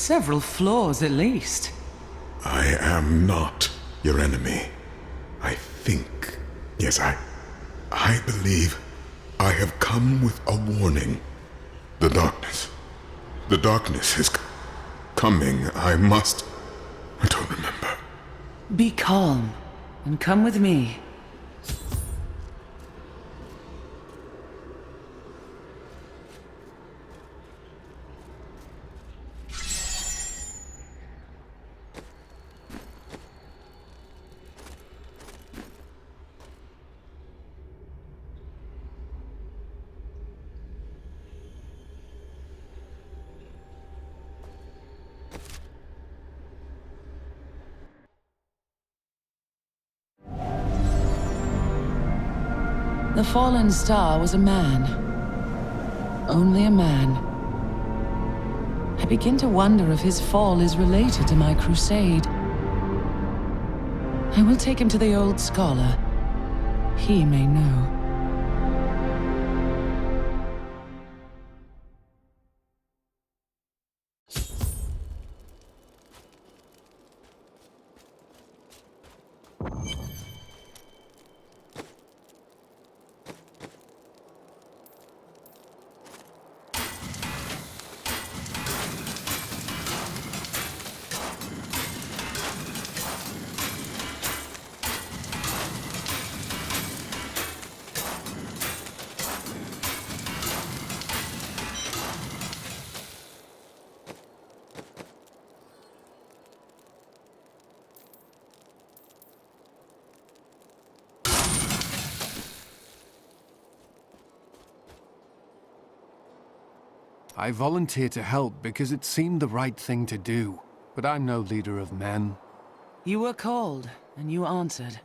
several flaws at least. I am not your enemy. I think. Yes, I believe I have come with a warning. The darkness. The darkness is coming. I don't remember. Be calm and come with me. The fallen star was a man. Only a man. I begin to wonder if his fall is related to my crusade. I will take him to the old scholar. He may know. I volunteered to help because it seemed the right thing to do. But I'm no leader of men. You were called, and you answered.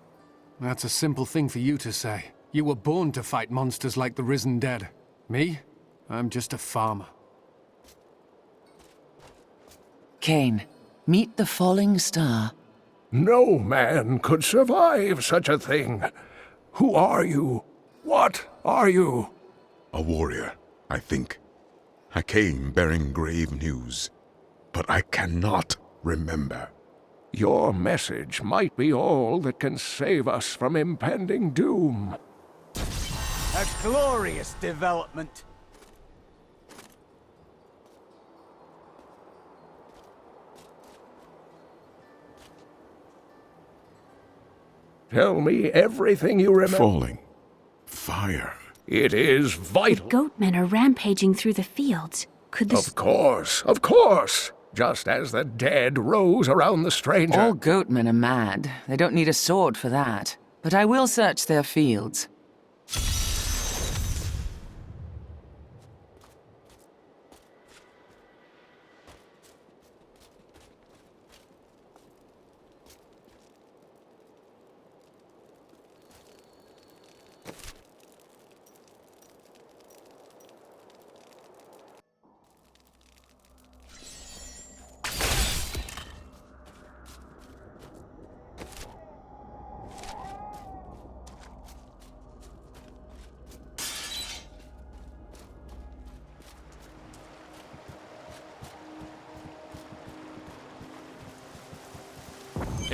That's a simple thing for you to say. You were born to fight monsters like the risen dead. Me? I'm just a farmer. Cain, meet the falling star. No man could survive such a thing. Who are you? What are you? A warrior, I think. I came bearing grave news, but I cannot remember. Your message might be all that can save us from impending doom. A glorious development. Tell me everything you remember. Falling. Fire. It is vital. The goatmen are rampaging through the fields. Could this... Of course, of course. Just as the dead rose around the stranger. All goatmen are mad. They don't need a sword for that. But I will search their fields.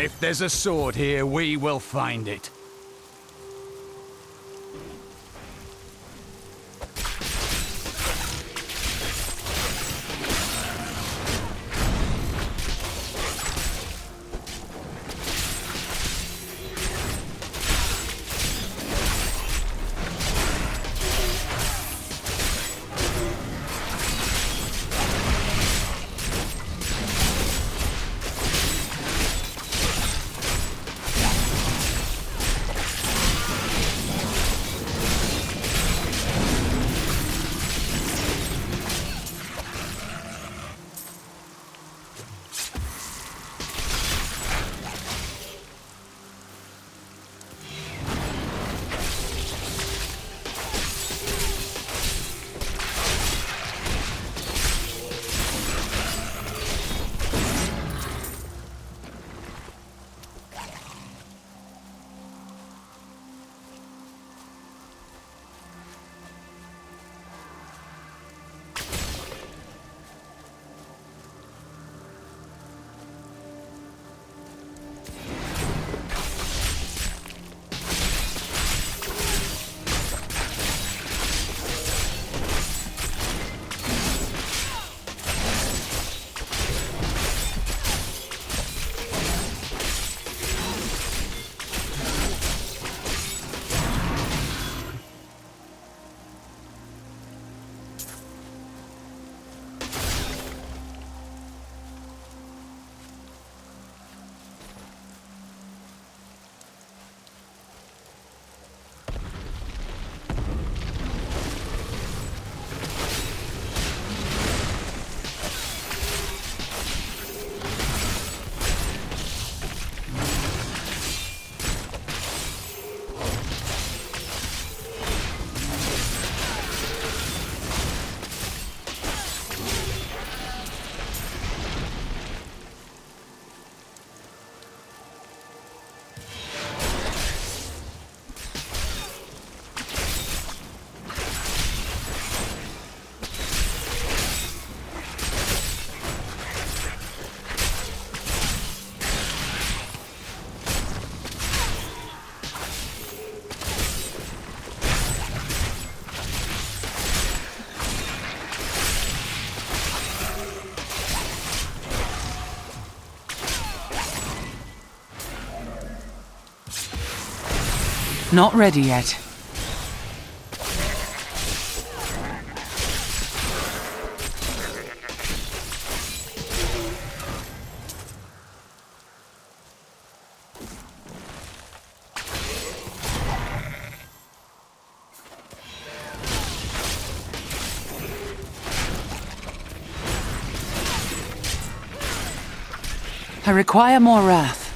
If there's a sword here, we will find it. Not ready yet. I require more wrath.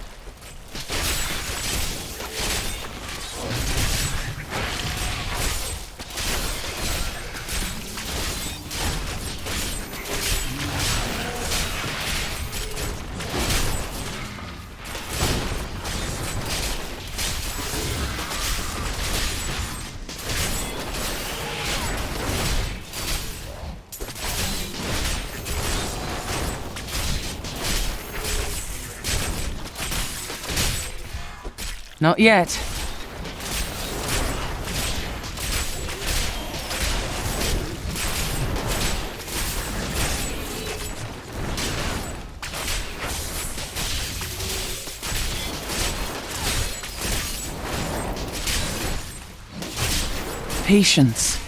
Not yet. Patience.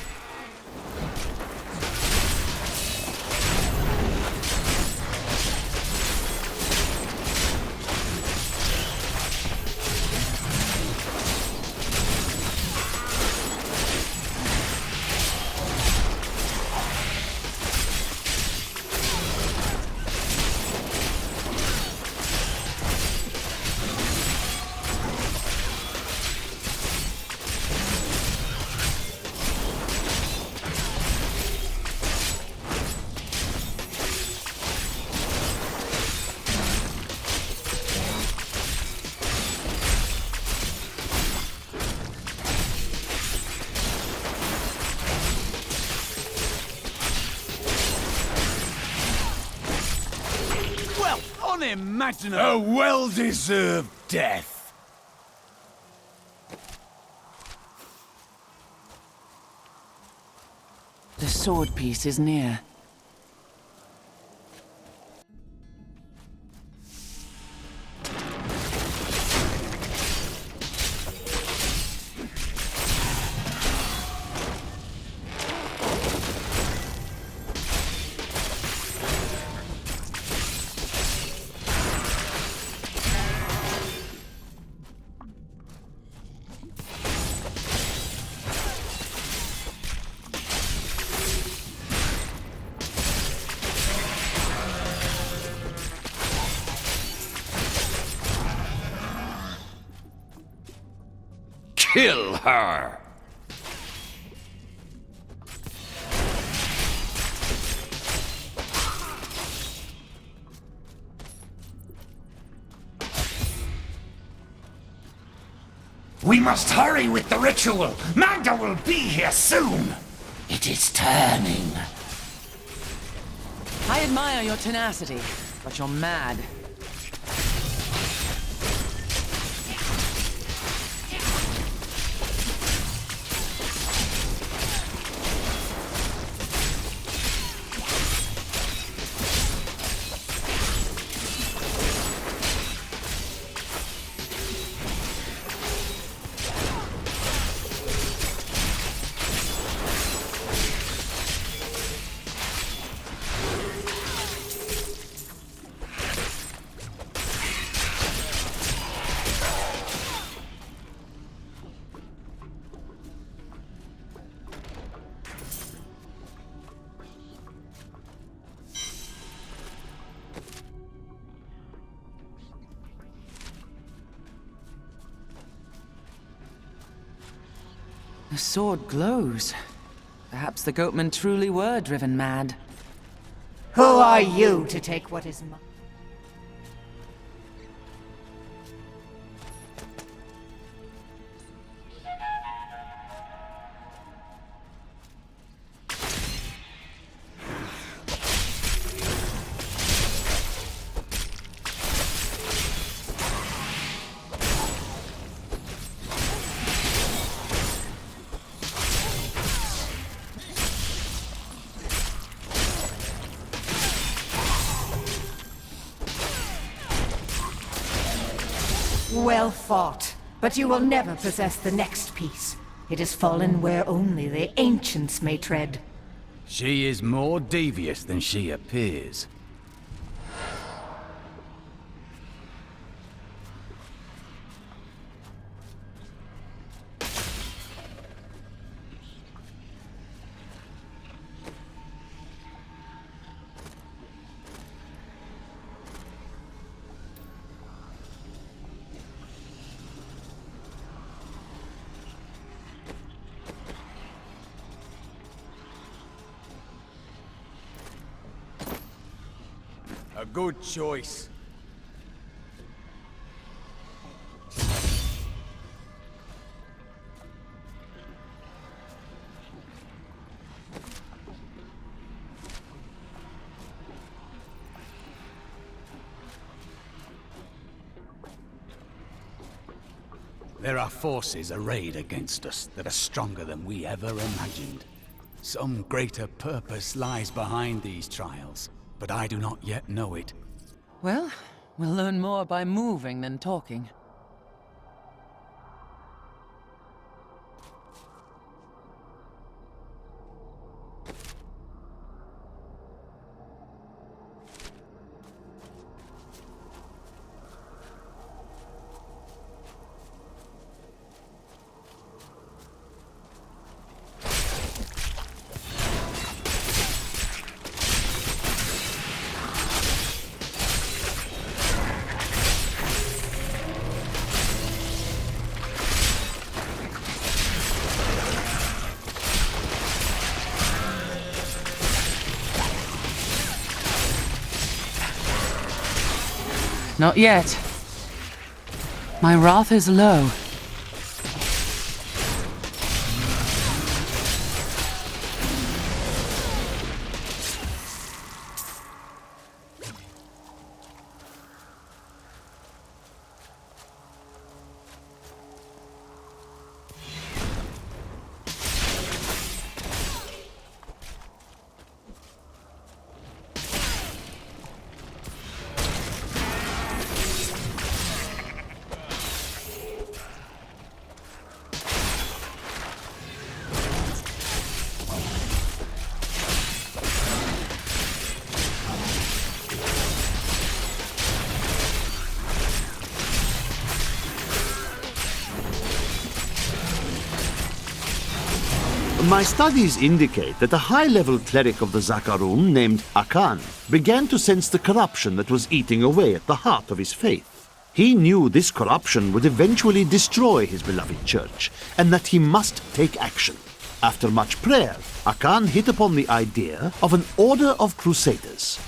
Unimaginable! A well-deserved death! The sword piece is near. Kill her! We must hurry with the ritual. Magda will be here soon. It is turning. I admire your tenacity, but you're mad. The sword glows. Perhaps the goatmen truly were driven mad. Who are you to take what is mine? Well fought, But you will never possess the next piece. It has fallen where only the ancients may tread. She is more devious than she appears. A good choice. There are forces arrayed against us that are stronger than we ever imagined. Some greater purpose lies behind these trials, but I do not yet know it. Well, we'll learn more by moving than talking. Not yet. My wrath is low. My studies indicate that a high-level cleric of the Zakarum named Akan began to sense the corruption that was eating away at the heart of his faith. He knew this corruption would eventually destroy his beloved church, and that he must take action. After much prayer, Akan hit upon the idea of an order of crusaders.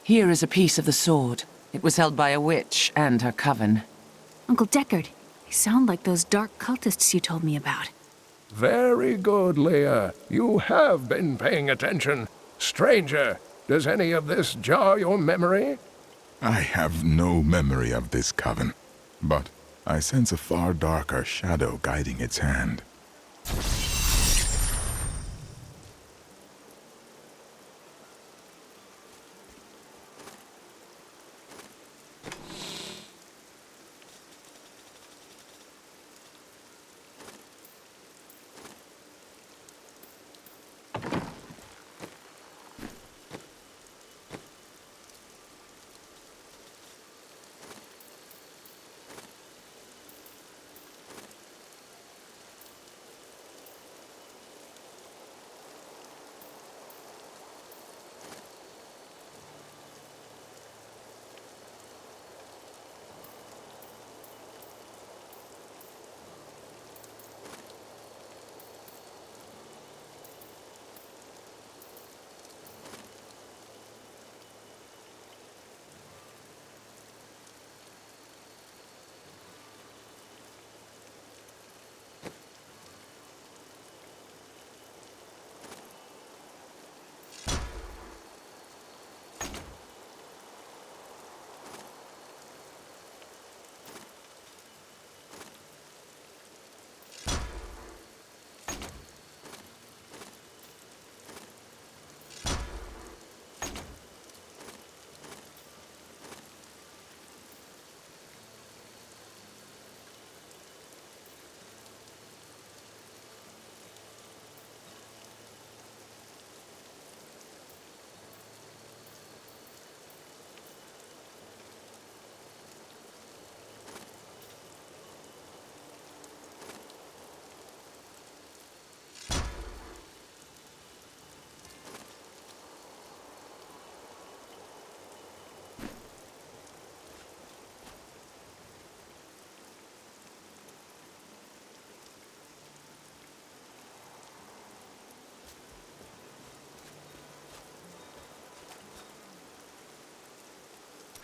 Here is a piece of the sword. It was held by a witch and her coven. Uncle Deckard, they sound like those dark cultists you told me about. Very good, Leah. You have been paying attention. Stranger, does any of this jar your memory? I have no memory of this coven, but I sense a far darker shadow guiding its hand.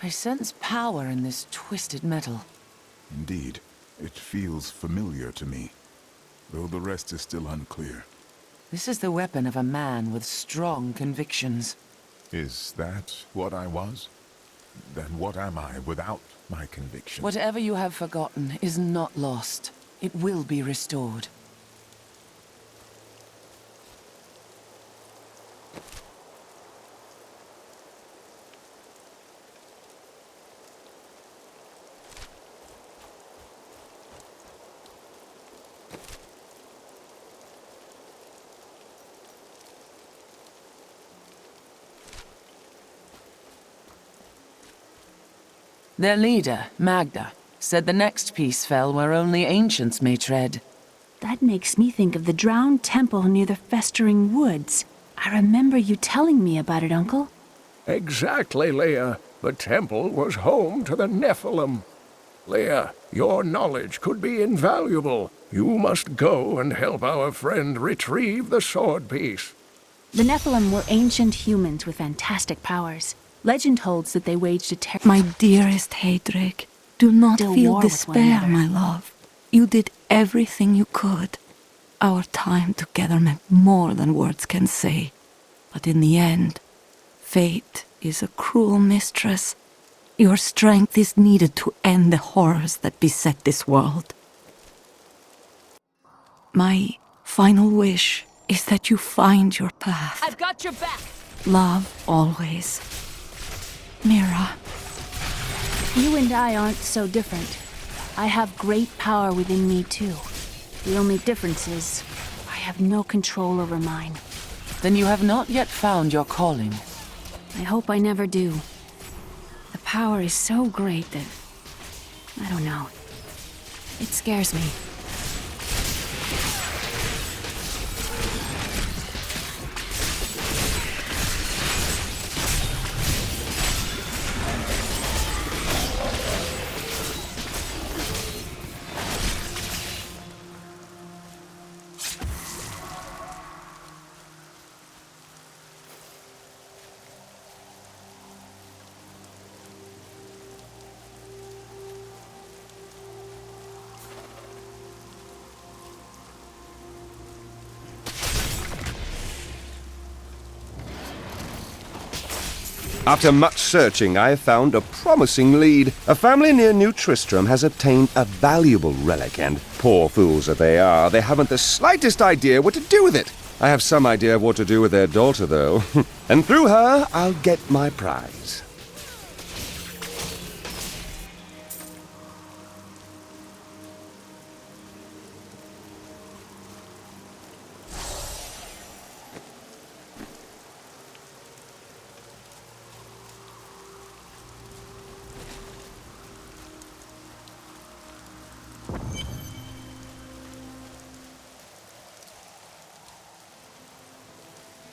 I sense power in this twisted metal. Indeed, it feels familiar to me, though the rest is still unclear. This is the weapon of a man with strong convictions. Is that what I was? Then what am I without my conviction? Whatever you have forgotten is not lost. It will be restored. Their leader, Magda, said the next piece fell where only ancients may tread. That makes me think of the drowned temple near the festering woods. I remember you telling me about it, Uncle. Exactly, Leah. The temple was home to the Nephilim. Leah, your knowledge could be invaluable. You must go and help our friend retrieve the sword piece. The Nephilim were ancient humans with fantastic powers. Legend holds that they waged a My dearest Heydrich, do not Still feel war with one despair, another. my love. You did everything you could. Our time together meant more than words can say. But in the end, fate is a cruel mistress. Your strength is needed to end the horrors that beset this world. My final wish is that you find your path. I've got your back! Love always. Mira. You and I aren't so different. I have great power within me, too. The only difference is, I have no control over mine. Then you have not yet found your calling. I hope I never do. The power is so great that... I don't know. It scares me. After much searching, I have found a promising lead. A family near New Tristram has obtained a valuable relic, and poor fools that they are, they haven't the slightest idea what to do with it. I have some idea of what to do with their daughter, though. And through her, I'll get my prize.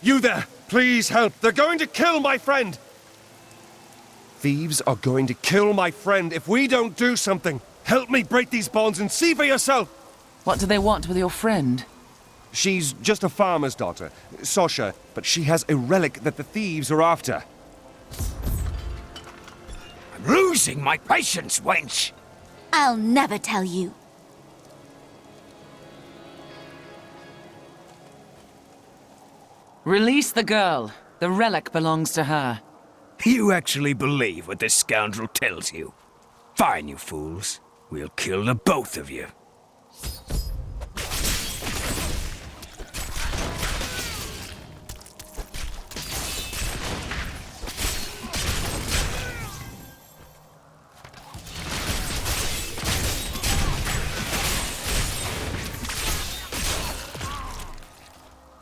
You there! Please help! They're going to kill my friend! Thieves are going to kill my friend if we don't do something. Help me break these bonds and see for yourself! What do they want with your friend? She's just a farmer's daughter, Sasha, but she has a relic that the thieves are after. I'm losing my patience, wench! I'll never tell you. Release the girl. The relic belongs to her. You actually believe what this scoundrel tells you? Fine, you fools. We'll kill the both of you.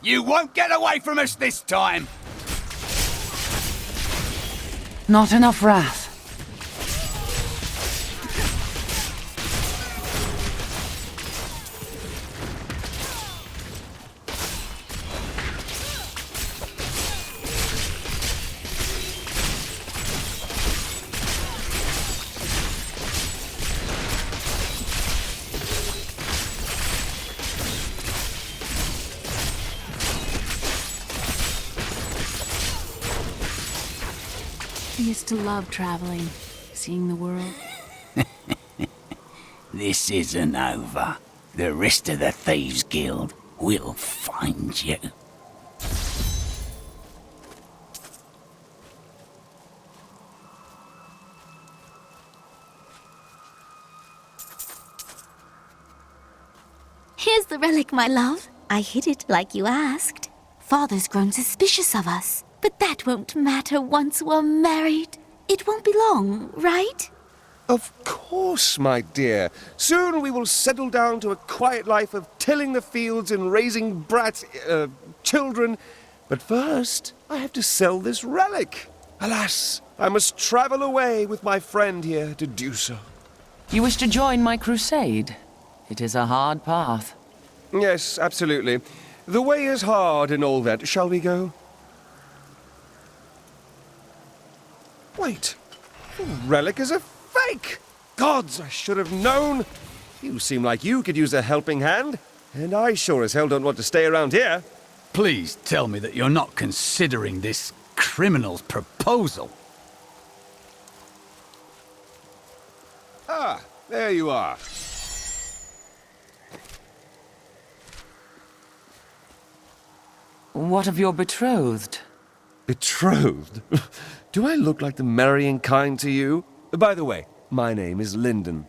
You won't get away from us this time! Not enough wrath. I used to love traveling, seeing the world. This isn't over. The rest of the Thieves' Guild will find you. Here's the relic, my love. I hid it like you asked. Father's grown suspicious of us, but that won't matter once we're married. It won't be long, right? Of course, my dear. Soon we will settle down to a quiet life of tilling the fields and raising children. But first, I have to sell this relic. Alas, I must travel away with my friend here to do so. You wish to join my crusade? It is a hard path. Yes, absolutely. The way is hard and all that. Shall we go? Wait. The relic is a fake! Gods, I should have known! You seem like you could use a helping hand, and I sure as hell don't want to stay around here. Please tell me that you're not considering this criminal's proposal. Ah, there you are. What of your betrothed? Betrothed? Do I look like the marrying kind to you? By the way, my name is Lyndon.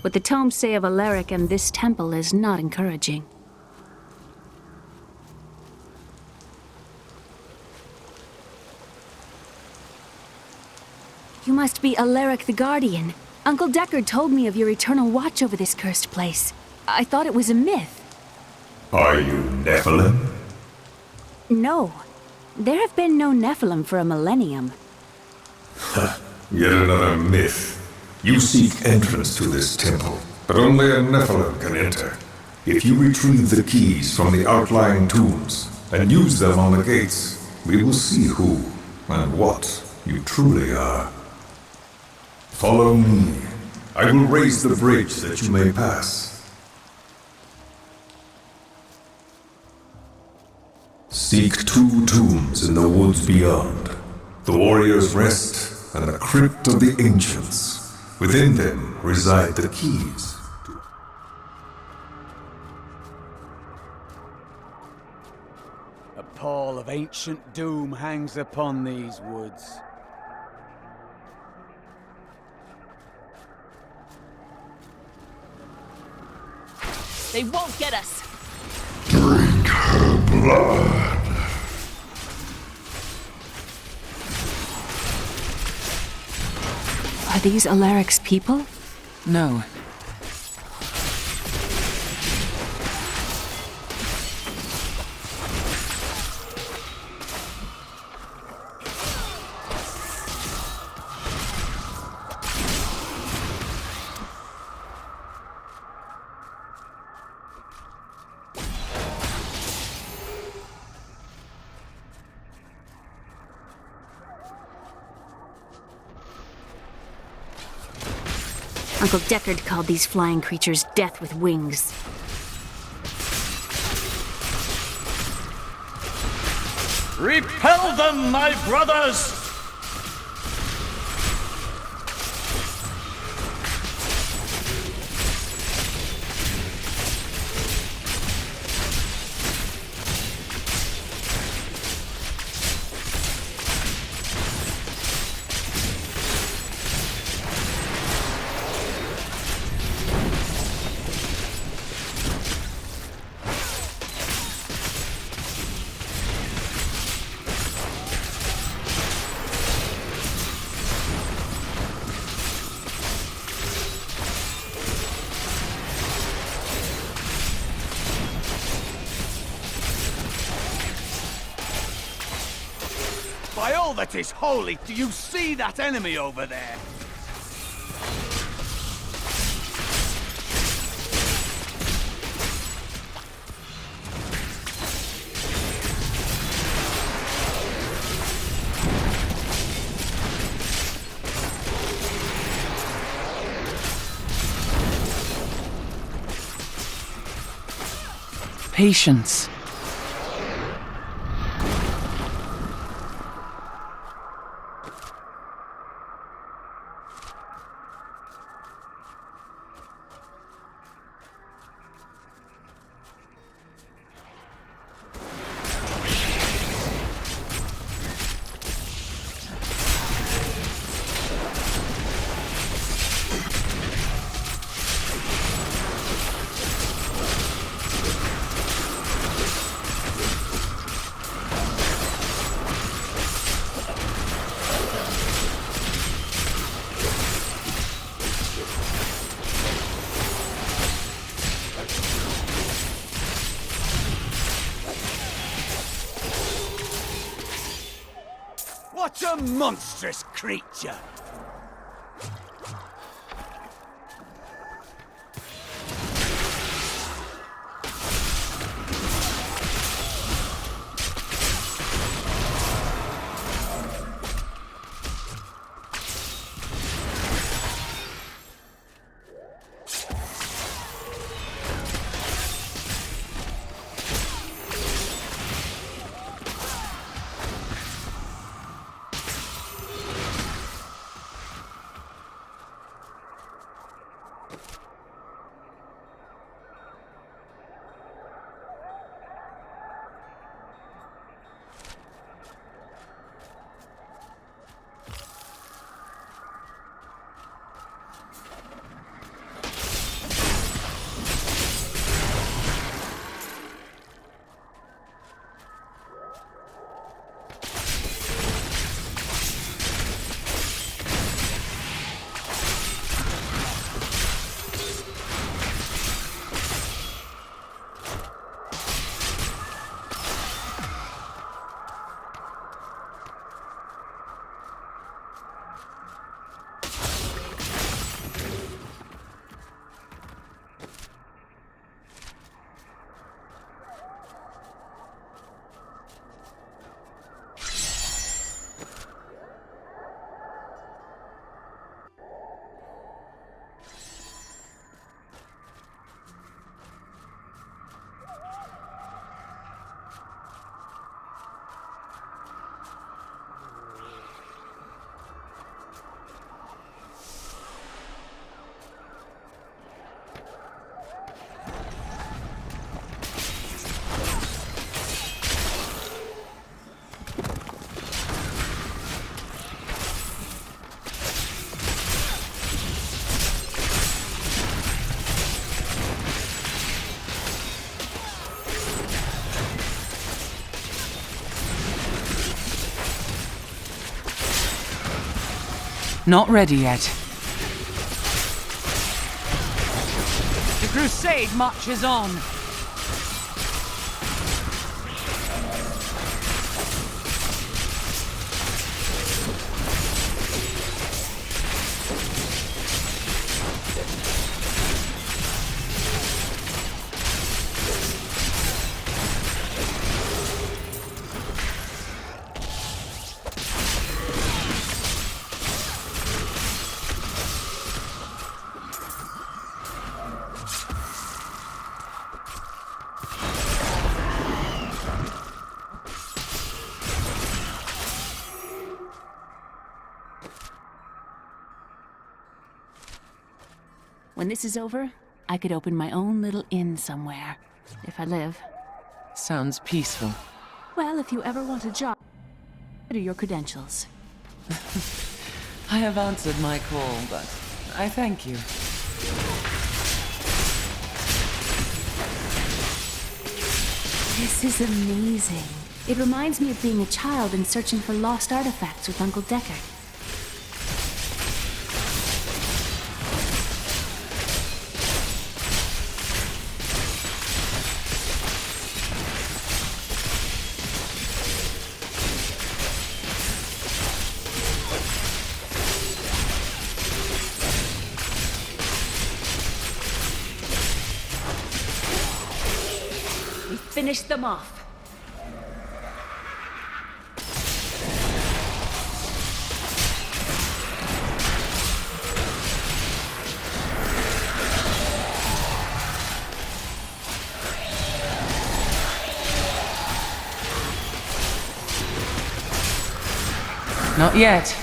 What the tomes say of Alaric and this temple is not encouraging. You must be Alaric the Guardian. Uncle Deckard told me of your eternal watch over this cursed place. I thought it was a myth. Are you Nephilim? No. There have been no Nephilim for a millennium. Yet another myth. You seek entrance to this temple, but only a Nephilim can enter. If you retrieve the keys from the outlying tombs and use them on the gates, we will see who and what you truly are. Follow me. I will raise the bridge that you may pass. Seek 2 tombs in the woods beyond. The warrior's rest and the crypt of the ancients. Within them reside the keys. A pall of ancient doom hangs upon these woods. They won't get us! Drink her blood. Are these Alaric's people? No. Uncle Deckard called these flying creatures death with wings. Repel them, my brothers! By all that is holy, do you see that enemy over there? Patience. What a monstrous creature! Not ready yet. The crusade marches on. When this is over, I could open my own little inn somewhere, if I live. Sounds peaceful. Well, if you ever want a job, what are your credentials? I have answered my call, but I thank you. This is amazing. It reminds me of being a child and searching for lost artifacts with Uncle Deckard. Finish them off. Not yet.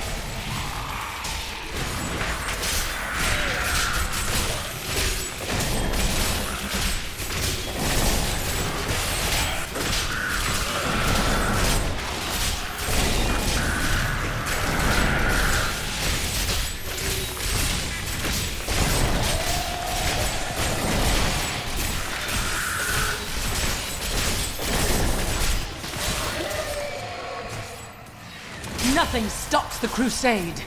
Nothing stops the crusade.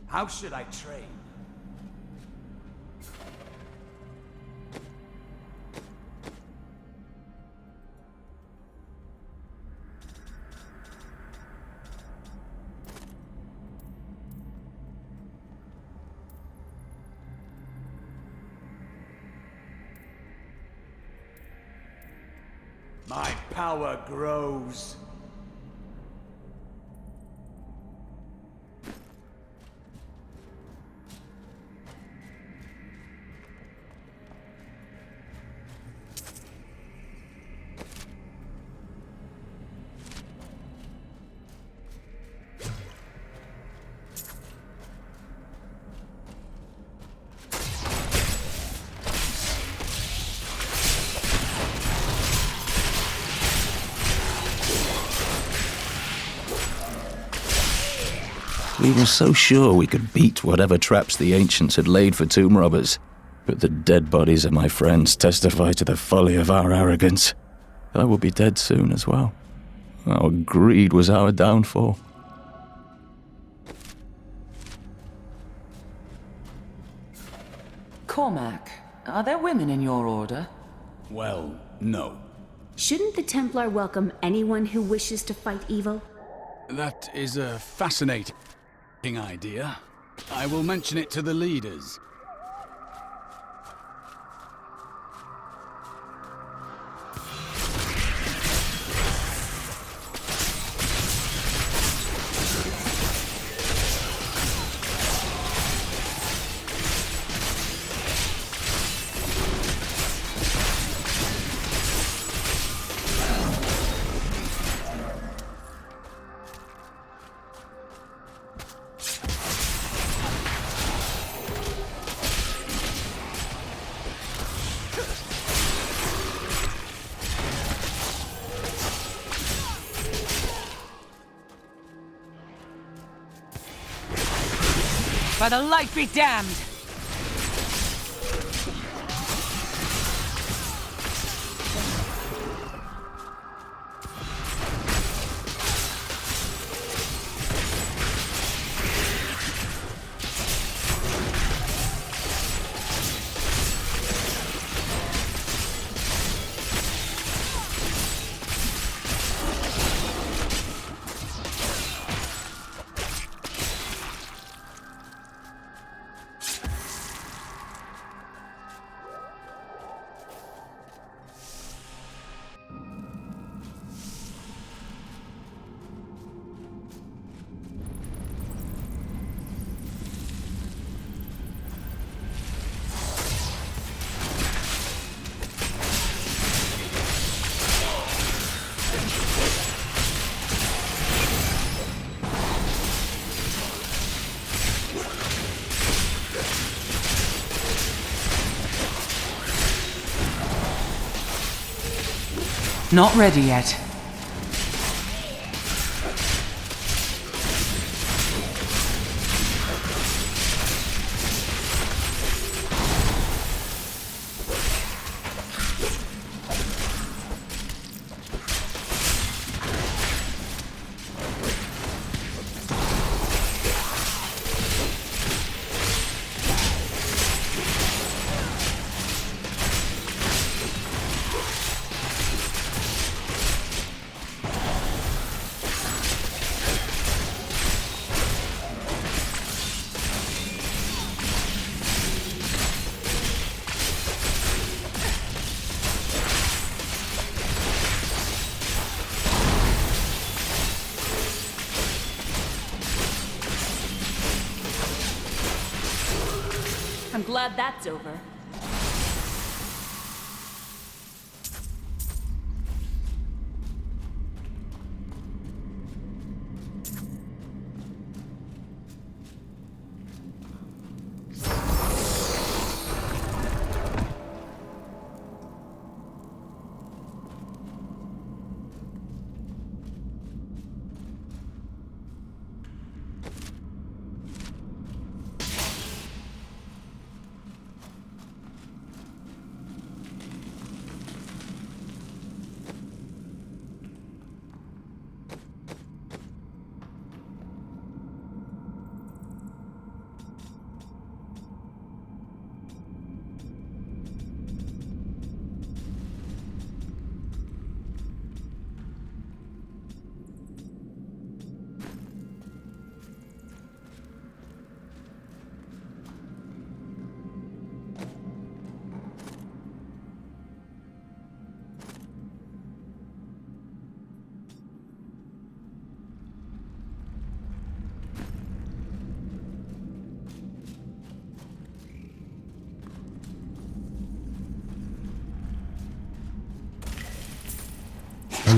How should I train? My power grows. We were so sure we could beat whatever traps the ancients had laid for tomb robbers. But the dead bodies of my friends testify to the folly of our arrogance. I will be dead soon as well. Our greed was our downfall. Cormac, are there women in your order? Well, no. Shouldn't the Templar welcome anyone who wishes to fight evil? That is a fascinating idea. I will mention it to the leaders. By the light be damned! Not ready yet. I'm glad that's over.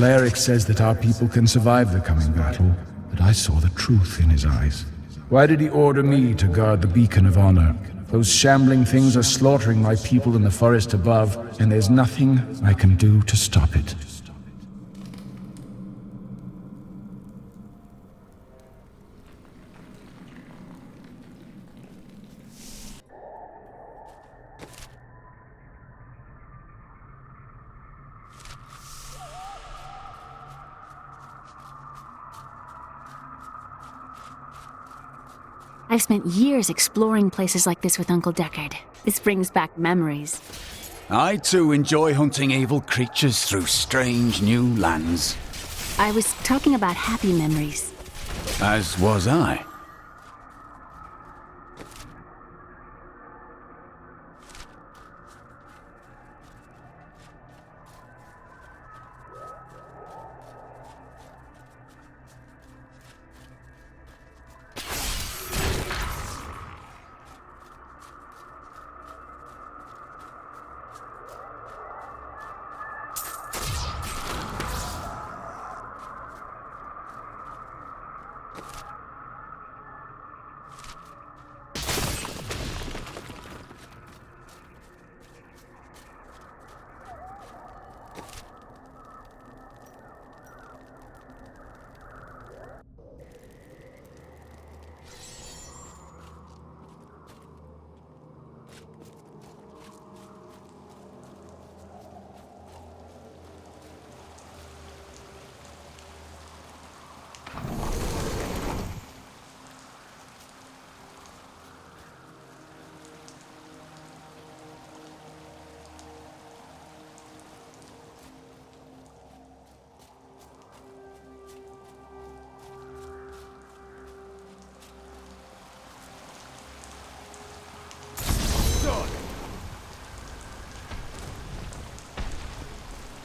Alaric says that our people can survive the coming battle, but I saw the truth in his eyes. Why did he order me to guard the beacon of honor? Those shambling things are slaughtering my people in the forest above, and there's nothing I can do to stop it. I've spent years exploring places like this with Uncle Deckard. This brings back memories. I too enjoy hunting evil creatures through strange new lands. I was talking about happy memories. As was I.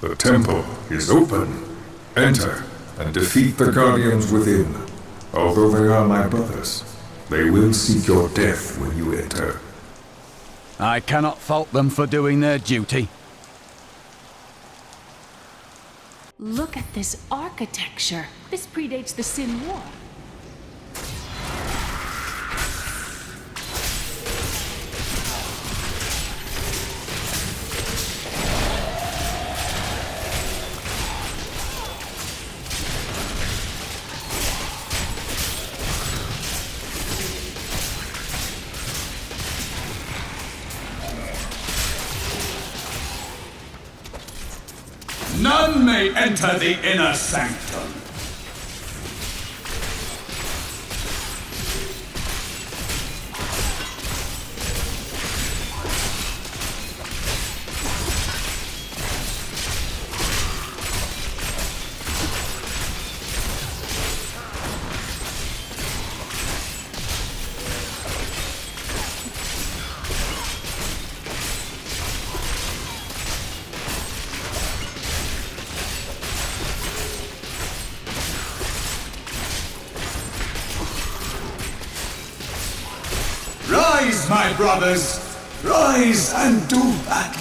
The temple is open. Enter and defeat the guardians within. Although they are my brothers, they will seek your death when you enter. I cannot fault them for doing their duty. Look at this architecture. This predates the Sin War. None may enter the inner sanctum. Rise, my brothers! Rise and do battle!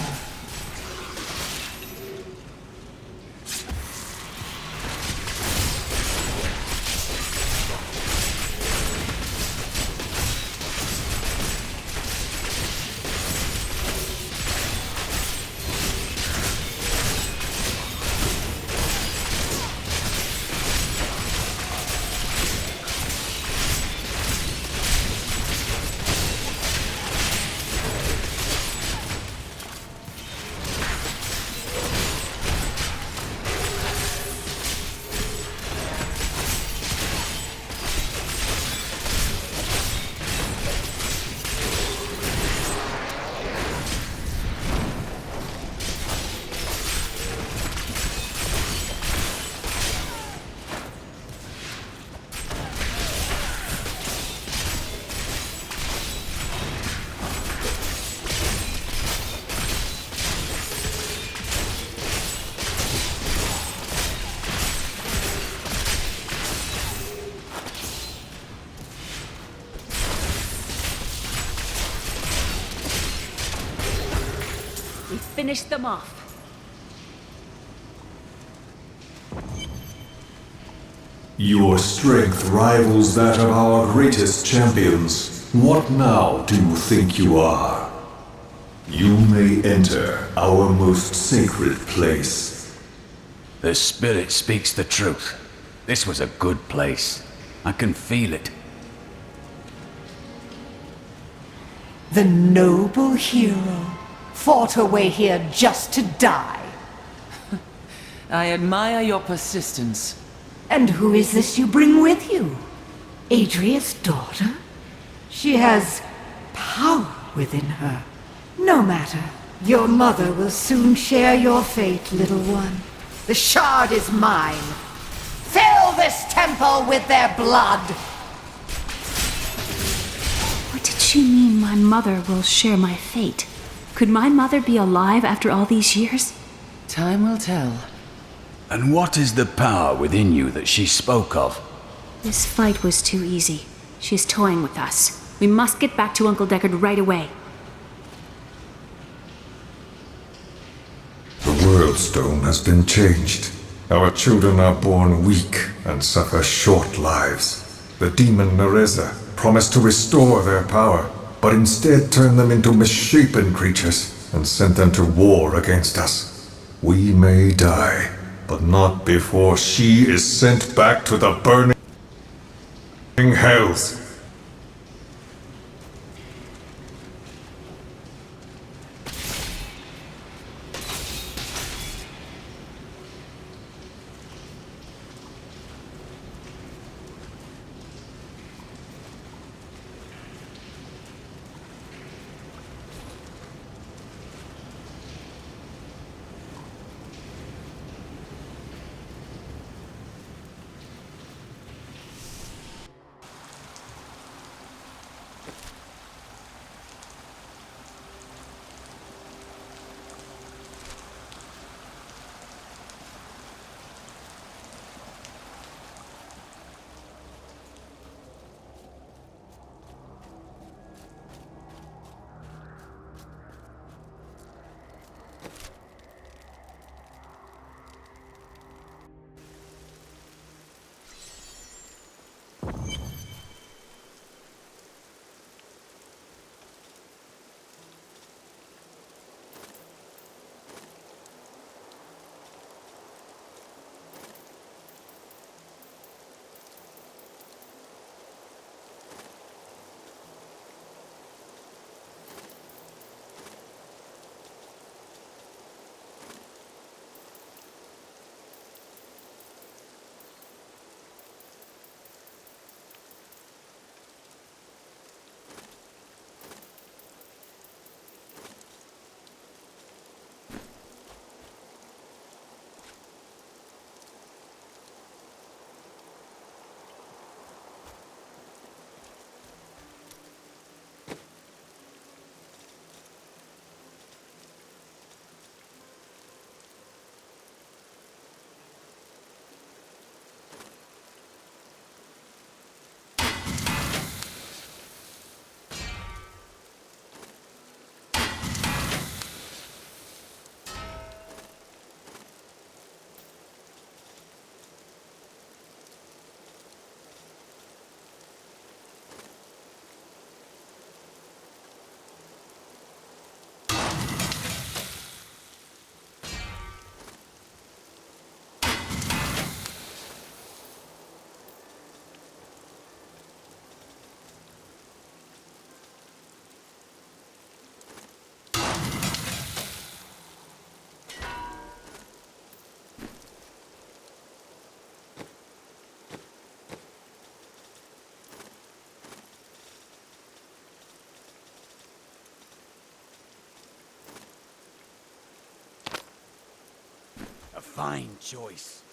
We finished them off. Your strength rivals that of our greatest champions. What now do you think you are? You may enter our most sacred place. The spirit speaks the truth. This was a good place. I can feel it. The noble hero fought her way here just to die. I admire your persistence. And who is this you bring with you? Adria's daughter? She has power within her. No matter. Your mother will soon share your fate, little one. The shard is mine. Fill this temple with their blood! What did she mean my mother will share my fate? Could my mother be alive after all these years? Time will tell. And what is the power within you that she spoke of? This fight was too easy. She's toying with us. We must get back to Uncle Deckard right away. The world stone has been changed. Our children are born weak and suffer short lives. The demon Nereza promised to restore their power, but instead turned them into misshapen creatures and sent them to war against us. We may die, but not before she is sent back to the burning hells. fine choice.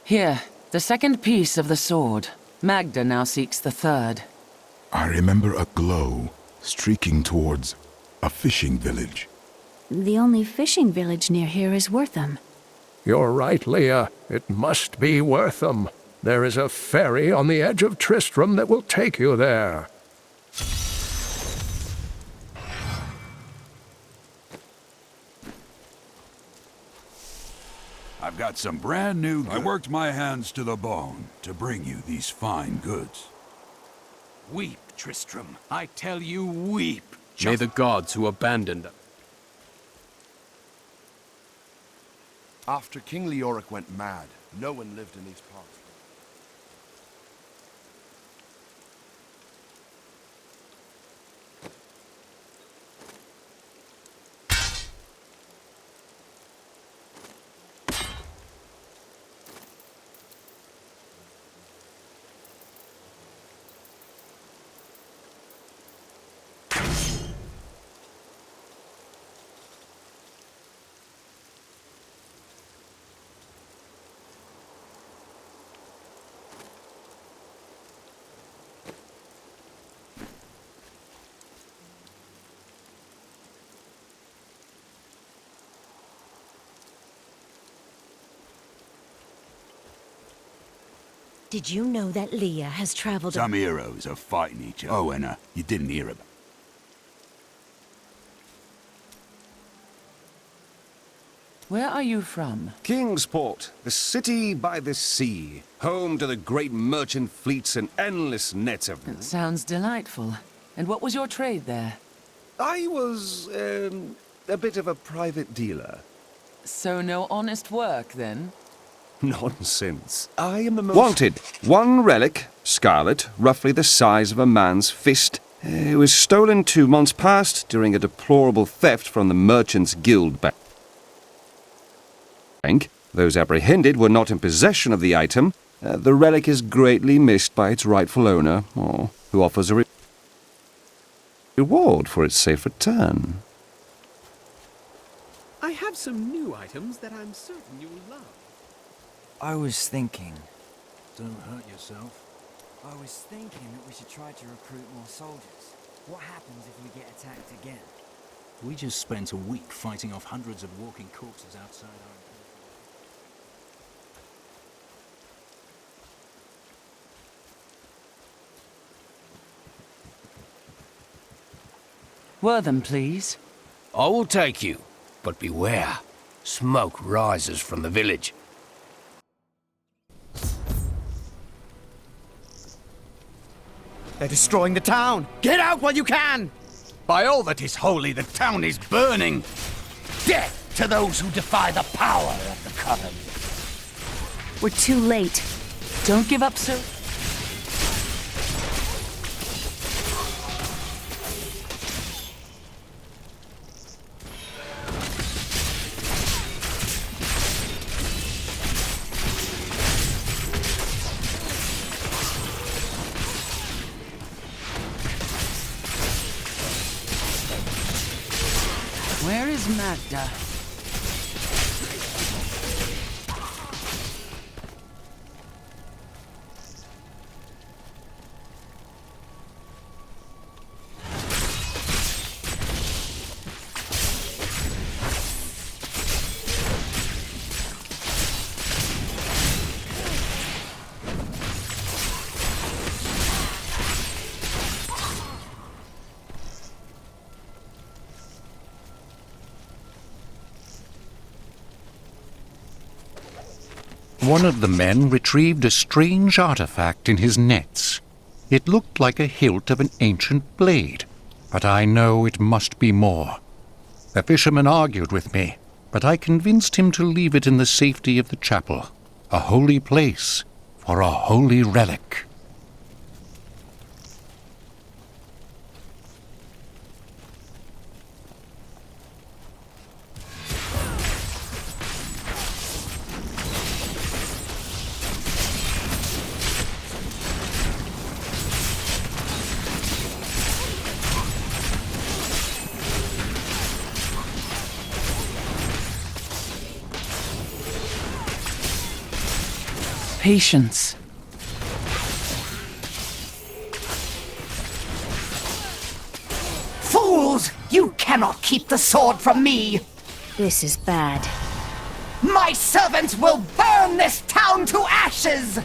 Here, the second piece of the sword. Magda now seeks the third. I remember a glow streaking towards a fishing village. The only fishing village near here is Wortham. You're right, Leah. It must be Wortham. There is a ferry on the edge of Tristram that will take you there. I've got some brand new goods. I worked my hands to the bone to bring you these fine goods. Weep, Tristram. I tell you, weep. May the gods who abandoned them. After King Leoric went mad, no one lived in these parts. Did you know that Leah has traveled... Some heroes are fighting each other. Oh, and you didn't hear about. Where are you from? Kingsport, the city by the sea, home to the great merchant fleets and endless nets of... It sounds delightful. And what was your trade there? I was, a bit of a private dealer. So no honest work, then? Nonsense. I am the most... Wanted. One relic, scarlet, roughly the size of a man's fist. It was stolen 2 months past during a deplorable theft from the Merchants Guild Bank. Those apprehended were not in possession of the item. The relic is greatly missed by its rightful owner, who offers a reward for its safe return. I have some new items that I'm certain you will love. I was thinking... Don't hurt yourself. I was thinking that we should try to recruit more soldiers. What happens if we get attacked again? We just spent a week fighting off hundreds of walking corpses outside our... Wortham, please. I will take you, but beware. Smoke rises from the village. They're destroying the town! Get out while you can! By all that is holy, the town is burning! Death to those who defy the power of the Coven! We're too late. Don't give up, sir. Where is Magda? One of the men retrieved a strange artifact in his nets. It looked like a hilt of an ancient blade, but I know it must be more. The fisherman argued with me, but I convinced him to leave it in the safety of the chapel, a holy place for a holy relic. Patience. Fools! You cannot keep the sword from me! This is bad. My servants will burn this town to ashes!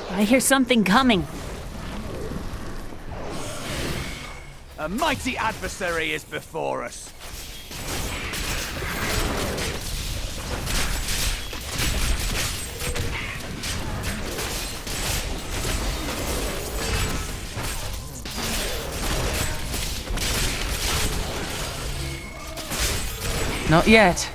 I hear something coming. A mighty adversary is before us. Not yet.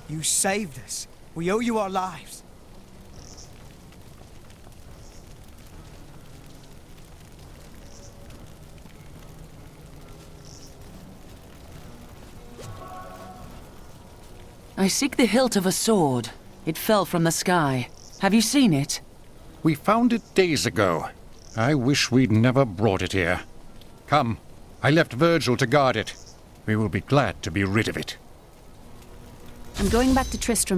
You saved us. We owe you our lives. I seek the hilt of a sword. It fell from the sky. Have you seen it? We found it days ago. I wish we'd never brought it here. Come, I left Virgil to guard it. We will be glad to be rid of it. I'm going back to Tristram